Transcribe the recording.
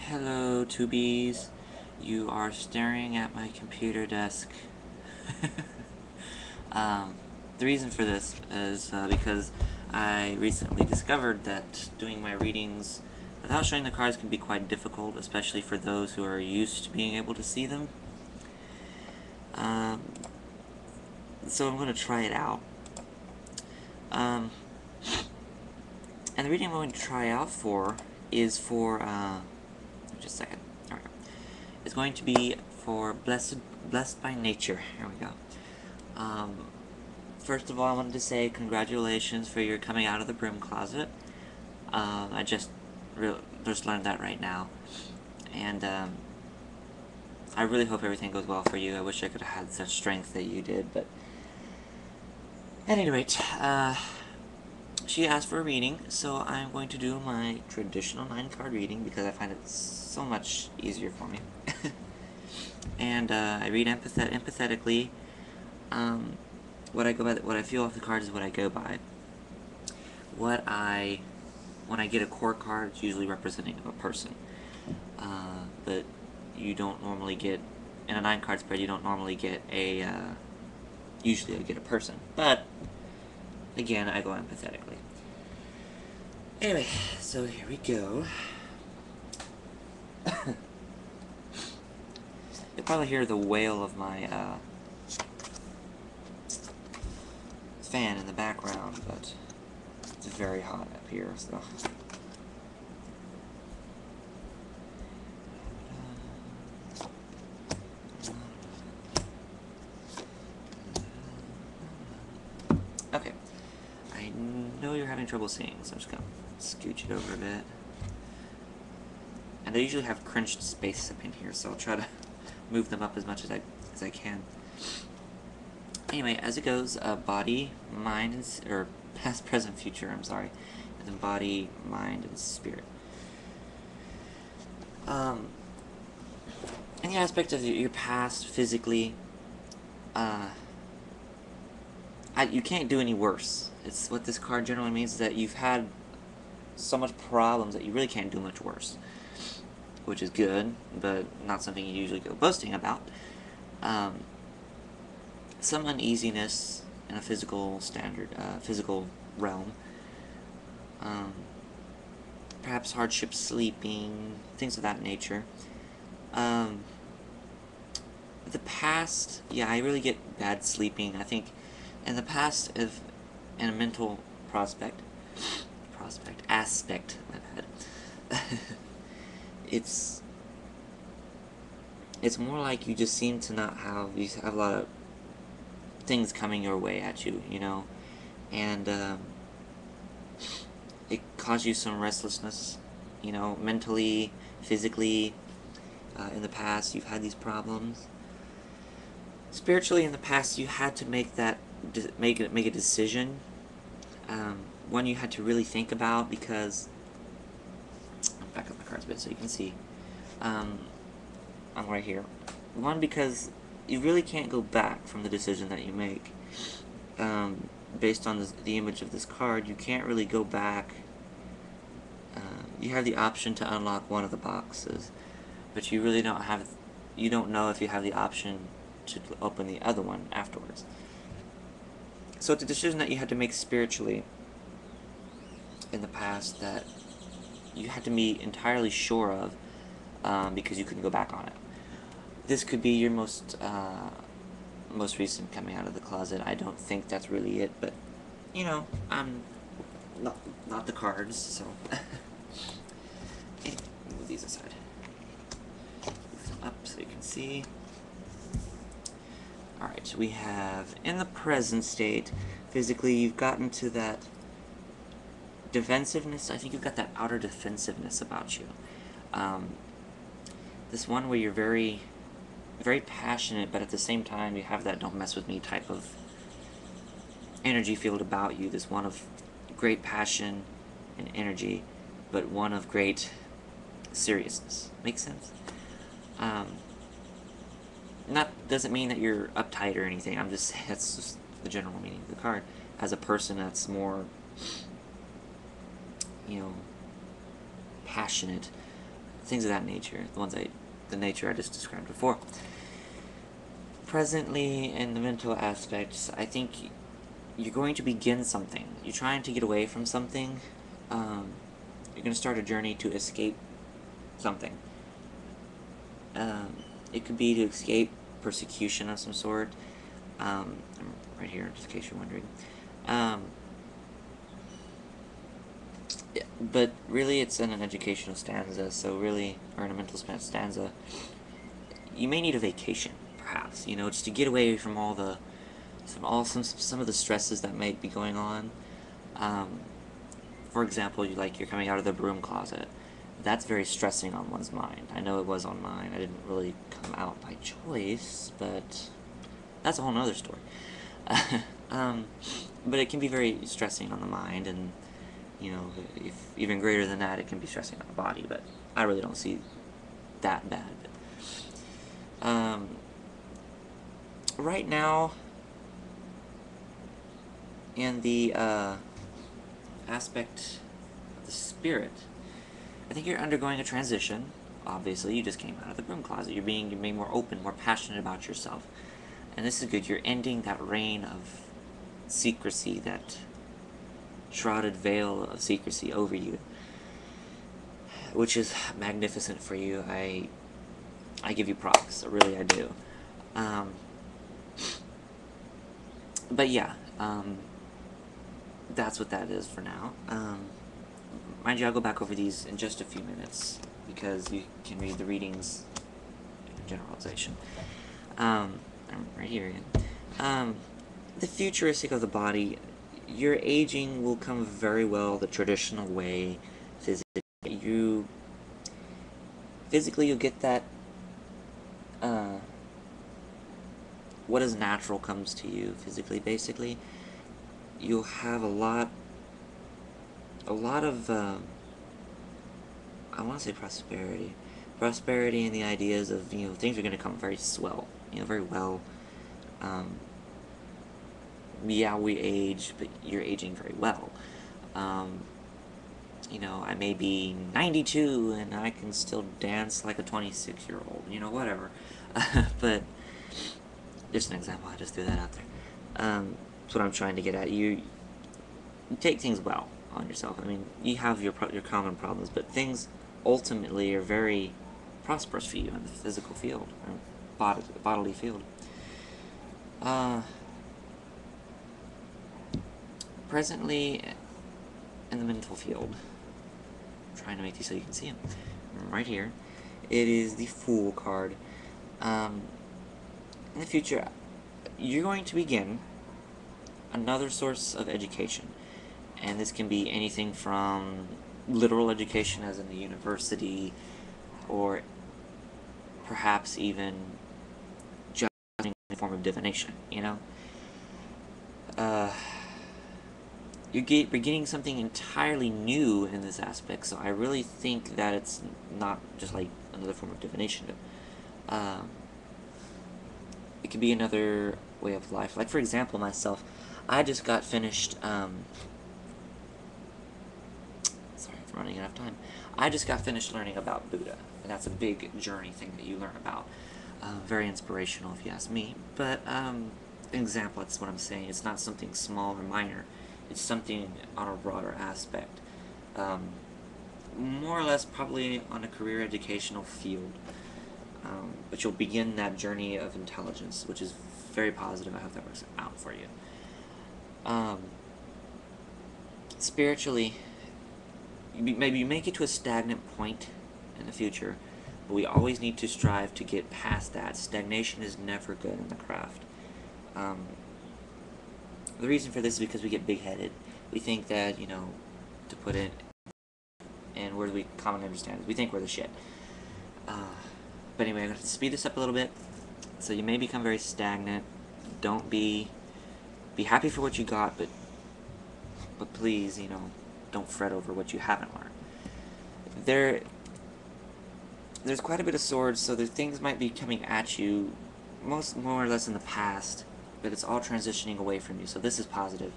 Hello, tubies. You are staring at my computer desk. um, the reason for this is because I recently discovered that doing my readings without showing the cards can be quite difficult, especially for those who are used to being able to see them. So I'm going to try it out. And the reading I'm going to try out for is for, just a second. There we go. It's going to be for Blessed by Nature. Here we go. First of all, I wanted to say congratulations for your coming out of the broom closet. I just learned that right now. And I really hope everything goes well for you. I wish I could have had such strength that you did, but at any rate, she asked for a reading, so I'm going to do my traditional 9-card reading because I find it so much easier for me. And I read empathetically. What I feel off the cards is what I go by. When I get a core card, it's usually representing a person. But you don't normally get, in a 9-card spread, you don't normally get a, usually I get a person. But, again, I go empathetically. Anyway, so here we go. You'll probably hear the wail of my, fan in the background, but it's very hot up here, so. Okay, I know you're having trouble seeing, so I'm just gonna scooch it over a bit. And I usually have crunched space up in here, so I'll try to move them up as much as I can. Anyway, as it goes, body, mind, or past, present, future, I'm sorry, and then body, mind, and spirit. Any aspect of your past, physically, you can't do any worse. It's what this card generally means is that you've had so much problems that you really can't do much worse, which is good, but not something you usually go boasting about. Some uneasiness in a physical realm. Perhaps hardship sleeping, things of that nature. The past, yeah, I really get bad sleeping. I think in the past, if in a mental aspect, my bad. It's more like you just seem to not have, you have a lot of things coming your way at you, you know, and it caused you some restlessness, you know, mentally, physically. In the past, you've had these problems. Spiritually, in the past, you had to make a decision, one you had to really think about, because I'll back up my cards a bit so you can see. I'm right here. One, because you really can't go back from the decision that you make. Based on the image of this card, you can't really go back. You have the option to unlock one of the boxes, but you really don't have. You don't know if you have the option to open the other one afterwards. So it's a decision that you had to make spiritually in the past that you had to be entirely sure of, because you couldn't go back on it. This could be your most recent coming out of the closet. I don't think that's really it, but you know, I'm not the cards, so anyway, move these aside. Move them up so you can see. Alright, we have, in the present state, physically, you've gotten to that defensiveness. I think you've got that outer defensiveness about you. This one where you're very passionate, but at the same time you have that don't mess with me type of energy field about you. This one of great passion and energy, but one of great seriousness. Makes sense? Doesn't mean that you're uptight or anything. I'm just saying that's just the general meaning of the card. As a person that's more, you know, passionate, things of that nature, the nature I just described before. Presently, in the mental aspects, I think you're going to begin something. You're trying to get away from something. You're going to start a journey to escape something. It could be to escape persecution of some sort. I'm right here, just in case you're wondering. But really, it's in an educational stanza, so really, or in a mental stanza, you may need a vacation, perhaps, just to get away from some of the stresses that might be going on. For example, you're coming out of the broom closet. That's very stressing on one's mind. I know it was on mine. I didn't really come out by choice, but that's a whole nother story. But it can be very stressing on the mind, and if even greater than that, it can be stressing on the body. But I really don't see that bad. Right now, in the aspect of the spirit, I think you're undergoing a transition. Obviously, you just came out of the broom closet. You're being more open, more passionate about yourself. And this is good. You're ending that reign of secrecy, that shrouded veil of secrecy over you, which is magnificent for you. I give you props. Really, I do. But yeah, that's what that is for now. Mind you, I'll go back over these in just a few minutes, because you can read the readings in generalization. I'm right here again. The futuristic of the body, your aging will come very well the traditional way. Physically you'll get that, what is natural comes to you physically, basically. You'll have a lot of, I want to say prosperity and the ideas of, things are going to come very swell, very well. Yeah, we age, but you're aging very well. I may be 92 and I can still dance like a 26-year-old, whatever. But just an example, I just threw that out there. That's what I'm trying to get at. You take things well on yourself. I mean, you have your common problems, but things ultimately are very prosperous for you in the physical field, or bodily field. Presently, in the mental field, I'm trying to make these so you can see them. Right here, it is the Fool card. In the future, you're going to begin another source of education, and this can be anything from literal education, as in the university, or perhaps even just a form of divination. You're beginning something entirely new in this aspect, so I really think that it's not just like another form of divination. It could be another way of life. Like, for example, myself, I just got finished, sorry for running out of time. I just got finished learning about Buddha, and that's a big journey thing that you learn about. Very inspirational, if you ask me. But, an example, that's what I'm saying. It's not something small or minor. It's something on a broader aspect. More or less probably on a career educational field. But you'll begin that journey of intelligence, which is very positive. I hope that works out for you. Spiritually, maybe you make it to a stagnant point in the future, but we always need to strive to get past that. Stagnation is never good in the craft. The reason for this is because we get big-headed. We think that, to put it in words we commonly understand, we think we're the shit. But anyway, I'm going to speed this up a little bit. So you may become very stagnant. Don't be happy for what you got, but please, don't fret over what you haven't learned. There's quite a bit of swords, so things might be coming at you, more or less in the past, but it's all transitioning away from you, so this is positive.